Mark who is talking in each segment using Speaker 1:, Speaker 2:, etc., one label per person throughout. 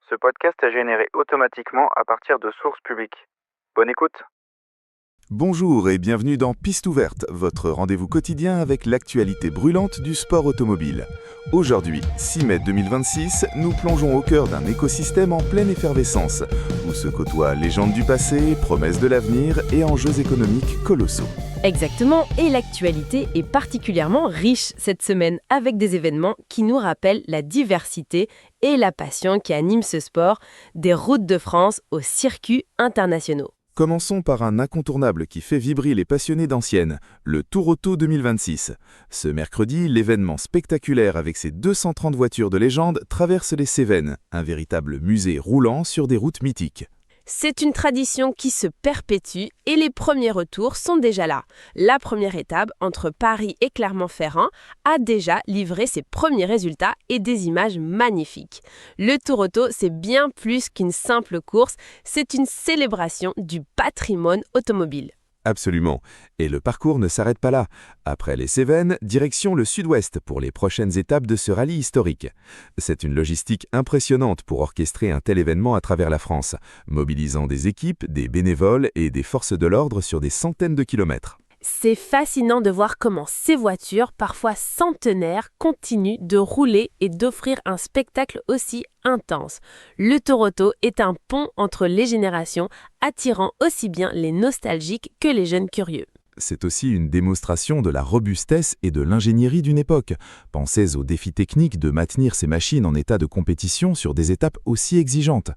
Speaker 1: Ce podcast est généré automatiquement à partir de sources publiques. Bonne écoute.
Speaker 2: Bonjour et bienvenue dans Piste ouverte, votre rendez-vous quotidien avec l'actualité brûlante du sport automobile. Aujourd'hui, 6 mai 2026, nous plongeons au cœur d'un écosystème en pleine effervescence, où se côtoient légendes du passé, promesses de l'avenir et enjeux économiques colossaux.
Speaker 3: Exactement, et l'actualité est particulièrement riche cette semaine avec des événements qui nous rappellent la diversité et la passion qui anime ce sport, des routes de France aux circuits internationaux.
Speaker 2: Commençons par un incontournable qui fait vibrer les passionnés d'anciennes, le Tour Auto 2026. Ce mercredi, l'événement spectaculaire avec ses 230 voitures de légende traverse les Cévennes, un véritable musée roulant sur des routes mythiques.
Speaker 3: C'est une tradition qui se perpétue et les premiers retours sont déjà là. La première étape entre Paris et Clermont-Ferrand a déjà livré ses premiers résultats et des images magnifiques. Le Tour Auto, c'est bien plus qu'une simple course, c'est une célébration du patrimoine automobile.
Speaker 2: Absolument. Et le parcours ne s'arrête pas là. Après les Cévennes, direction le sud-ouest pour les prochaines étapes de ce rallye historique. C'est une logistique impressionnante pour orchestrer un tel événement à travers la France, mobilisant des équipes, des bénévoles et des forces de l'ordre sur des centaines de kilomètres.
Speaker 3: C'est fascinant de voir comment ces voitures, parfois centenaires, continuent de rouler et d'offrir un spectacle aussi intense. Le Tour Auto est un pont entre les générations, attirant aussi bien les nostalgiques que les jeunes curieux.
Speaker 2: C'est aussi une démonstration de la robustesse et de l'ingénierie d'une époque. Pensez aux défis techniques de maintenir ces machines en état de compétition sur des étapes aussi exigeantes.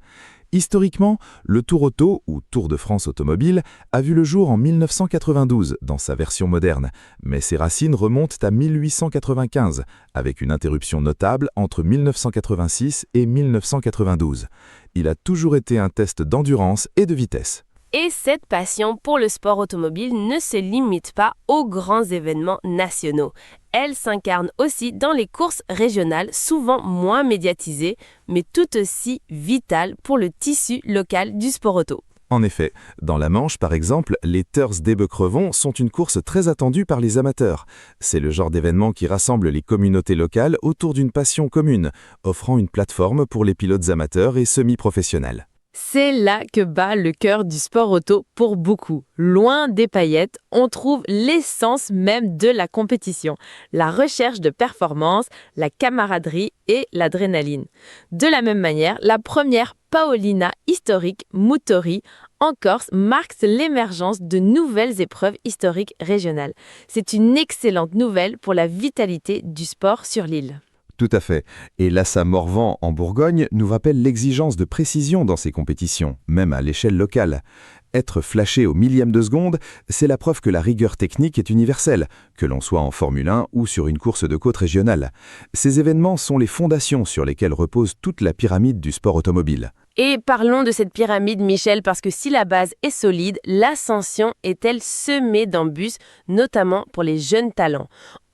Speaker 2: Historiquement, le Tour Auto, ou Tour de France automobile, a vu le jour en 1992 dans sa version moderne, mais ses racines remontent à 1895, avec une interruption notable entre 1986 et 1992. Il a toujours été un test d'endurance et de vitesse.
Speaker 3: Et cette passion pour le sport automobile ne se limite pas aux grands événements nationaux. Elle s'incarne aussi dans les courses régionales, souvent moins médiatisées, mais tout aussi vitales pour le tissu local du sport auto.
Speaker 2: En effet, dans la Manche, par exemple, les Tours d'Ebeuk-Revon sont une course très attendue par les amateurs. C'est le genre d'événement qui rassemble les communautés locales autour d'une passion commune, offrant une plateforme pour les pilotes amateurs et semi-professionnels.
Speaker 3: C'est là que bat le cœur du sport auto pour beaucoup. Loin des paillettes, on trouve l'essence même de la compétition, la recherche de performance, la camaraderie et l'adrénaline. De la même manière, la première Paolina historique Moutori en Corse marque l'émergence de nouvelles épreuves historiques régionales. C'est une excellente nouvelle pour la vitalité du sport sur l'île.
Speaker 2: Tout à fait. Et l'Assa Morvan en Bourgogne nous rappelle l'exigence de précision dans ces compétitions, même à l'échelle locale. Être flashé au millième de seconde, c'est la preuve que la rigueur technique est universelle, que l'on soit en Formule 1 ou sur une course de côte régionale. Ces événements sont les fondations sur lesquelles repose toute la pyramide du sport automobile.
Speaker 3: Et parlons de cette pyramide, Michel, parce que si la base est solide, l'ascension est-elle semée d'embûches, notamment pour les jeunes talents.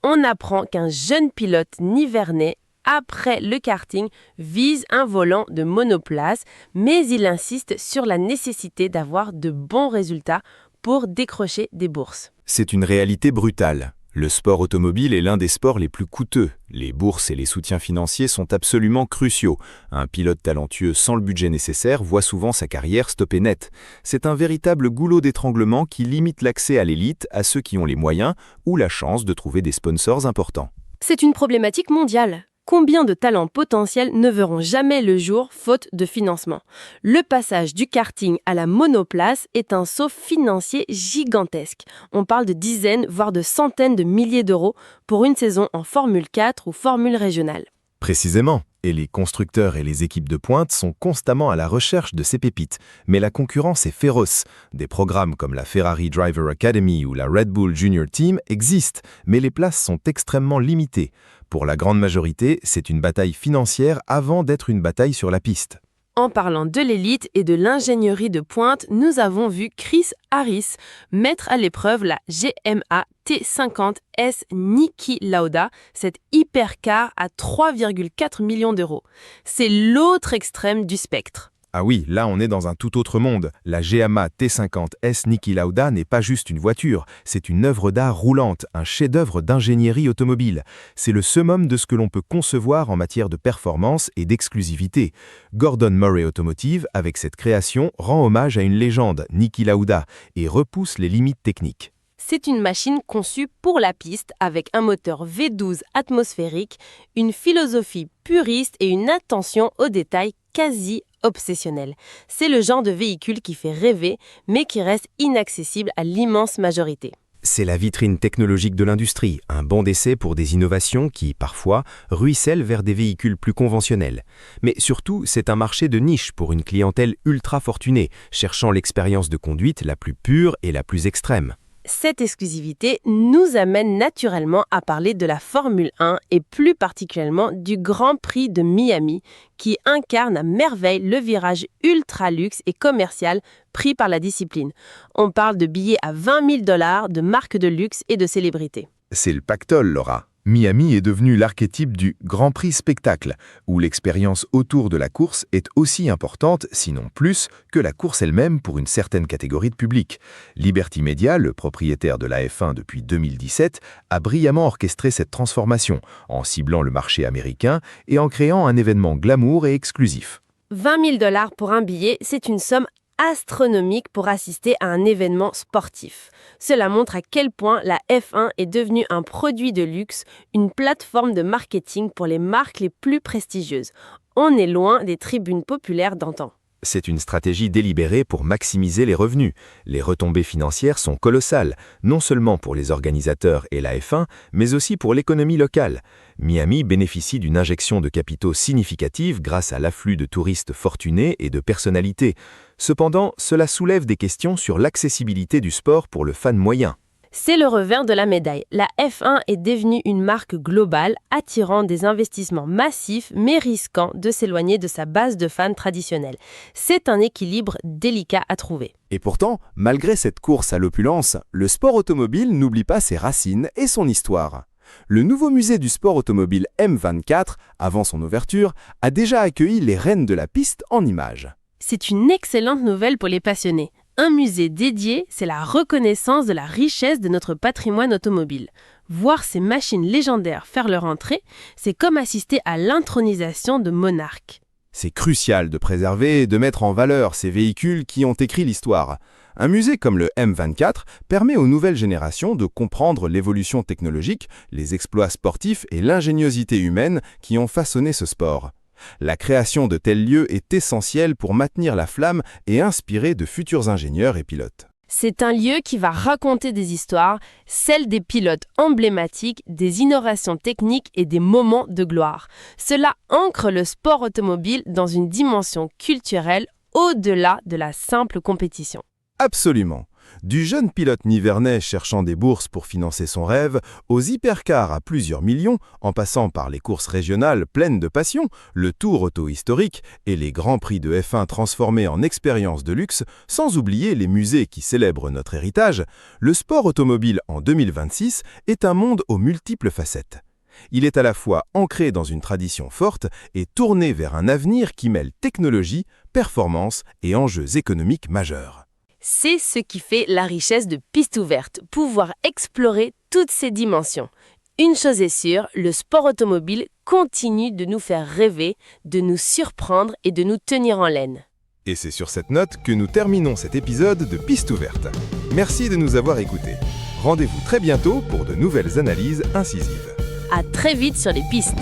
Speaker 3: On apprend qu'un jeune pilote nivernais, après le karting, vise un volant de monoplace, mais il insiste sur la nécessité d'avoir de bons résultats pour décrocher des bourses.
Speaker 4: C'est une réalité brutale. Le sport automobile est l'un des sports les plus coûteux. Les bourses et les soutiens financiers sont absolument cruciaux. Un pilote talentueux sans le budget nécessaire voit souvent sa carrière stopper net. C'est un véritable goulot d'étranglement qui limite l'accès à l'élite à ceux qui ont les moyens ou la chance de trouver des sponsors importants.
Speaker 3: C'est une problématique mondiale. Combien de talents potentiels ne verront jamais le jour faute de financement? Le passage du karting à la monoplace est un saut financier gigantesque. On parle de dizaines, voire de centaines de milliers d'euros pour une saison en Formule 4 ou Formule régionale.
Speaker 4: Précisément, et les constructeurs et les équipes de pointe sont constamment à la recherche de ces pépites. Mais la concurrence est féroce. Des programmes comme la Ferrari Driver Academy ou la Red Bull Junior Team existent, mais les places sont extrêmement limitées. Pour la grande majorité, c'est une bataille financière avant d'être une bataille sur la piste.
Speaker 3: En parlant de l'élite et de l'ingénierie de pointe, nous avons vu Chris Harris mettre à l'épreuve la GMA T50S Niki Lauda, cette hypercar à 3,4 millions d'euros. C'est l'autre extrême du spectre.
Speaker 5: Ah oui, là on est dans un tout autre monde. La Geama T50S Niki Lauda n'est pas juste une voiture, c'est une œuvre d'art roulante, un chef-d'œuvre d'ingénierie automobile. C'est le summum de ce que l'on peut concevoir en matière de performance et d'exclusivité. Gordon Murray Automotive, avec cette création, rend hommage à une légende, Niki Lauda, et repousse les limites techniques.
Speaker 3: C'est une machine conçue pour la piste avec un moteur V12 atmosphérique, une philosophie puriste et une attention aux détails quasi obsessionnelle. C'est le genre de véhicule qui fait rêver, mais qui reste inaccessible à l'immense majorité.
Speaker 6: C'est la vitrine technologique de l'industrie, un banc d'essai pour des innovations qui, parfois, ruissellent vers des véhicules plus conventionnels. Mais surtout, c'est un marché de niche pour une clientèle ultra fortunée, cherchant l'expérience de conduite la plus pure et la plus extrême.
Speaker 3: Cette exclusivité nous amène naturellement à parler de la Formule 1 et plus particulièrement du Grand Prix de Miami qui incarne à merveille le virage ultra luxe et commercial pris par la discipline. On parle de billets à 20 000 $, de marques de luxe et de célébrités.
Speaker 5: C'est le pactole, Laura. Miami est devenu l'archétype du Grand Prix spectacle, où l'expérience autour de la course est aussi importante, sinon plus, que la course elle-même pour une certaine catégorie de public. Liberty Media, le propriétaire de la F1 depuis 2017, a brillamment orchestré cette transformation, en ciblant le marché américain et en créant un événement glamour et exclusif.
Speaker 3: 20 000 $ pour un billet, c'est une somme astronomique pour assister à un événement sportif. Cela montre à quel point la F1 est devenue un produit de luxe, une plateforme de marketing pour les marques les plus prestigieuses. On est loin des tribunes populaires d'antan.
Speaker 6: C'est une stratégie délibérée pour maximiser les revenus. Les retombées financières sont colossales, non seulement pour les organisateurs et la F1, mais aussi pour l'économie locale. Miami bénéficie d'une injection de capitaux significative grâce à l'afflux de touristes fortunés et de personnalités. Cependant, cela soulève des questions sur l'accessibilité du sport pour le fan moyen.
Speaker 3: C'est le revers de la médaille. La F1 est devenue une marque globale, attirant des investissements massifs, mais risquant de s'éloigner de sa base de fans traditionnelle. C'est un équilibre délicat à trouver.
Speaker 4: Et pourtant, malgré cette course à l'opulence, le sport automobile n'oublie pas ses racines et son histoire. Le nouveau musée du sport automobile M24, avant son ouverture, a déjà accueilli les reines de la piste en images.
Speaker 3: C'est une excellente nouvelle pour les passionnés. Un musée dédié, c'est la reconnaissance de la richesse de notre patrimoine automobile. Voir ces machines légendaires faire leur entrée, c'est comme assister à l'intronisation de monarques.
Speaker 5: C'est crucial de préserver et de mettre en valeur ces véhicules qui ont écrit l'histoire. Un musée comme le M24 permet aux nouvelles générations de comprendre l'évolution technologique, les exploits sportifs et l'ingéniosité humaine qui ont façonné ce sport. La création de tels lieux est essentielle pour maintenir la flamme et inspirer de futurs ingénieurs et pilotes.
Speaker 3: C'est un lieu qui va raconter des histoires, celles des pilotes emblématiques, des innovations techniques et des moments de gloire. Cela ancre le sport automobile dans une dimension culturelle au-delà de la simple compétition.
Speaker 5: Absolument. Du jeune pilote nivernais cherchant des bourses pour financer son rêve, aux hypercars à plusieurs millions, en passant par les courses régionales pleines de passion, le Tour auto historique et les grands prix de F1 transformés en expériences de luxe, sans oublier les musées qui célèbrent notre héritage, le sport automobile en 2026 est un monde aux multiples facettes. Il est à la fois ancré dans une tradition forte et tourné vers un avenir qui mêle technologie, performance et enjeux économiques majeurs.
Speaker 3: C'est ce qui fait la richesse de Piste Ouverte, pouvoir explorer toutes ces dimensions. Une chose est sûre, le sport automobile continue de nous faire rêver, de nous surprendre et de nous tenir en laine.
Speaker 5: Et c'est sur cette note que nous terminons cet épisode de Piste Ouverte. Merci de nous avoir écoutés. Rendez-vous très bientôt pour de nouvelles analyses incisives.
Speaker 3: À très vite sur les pistes.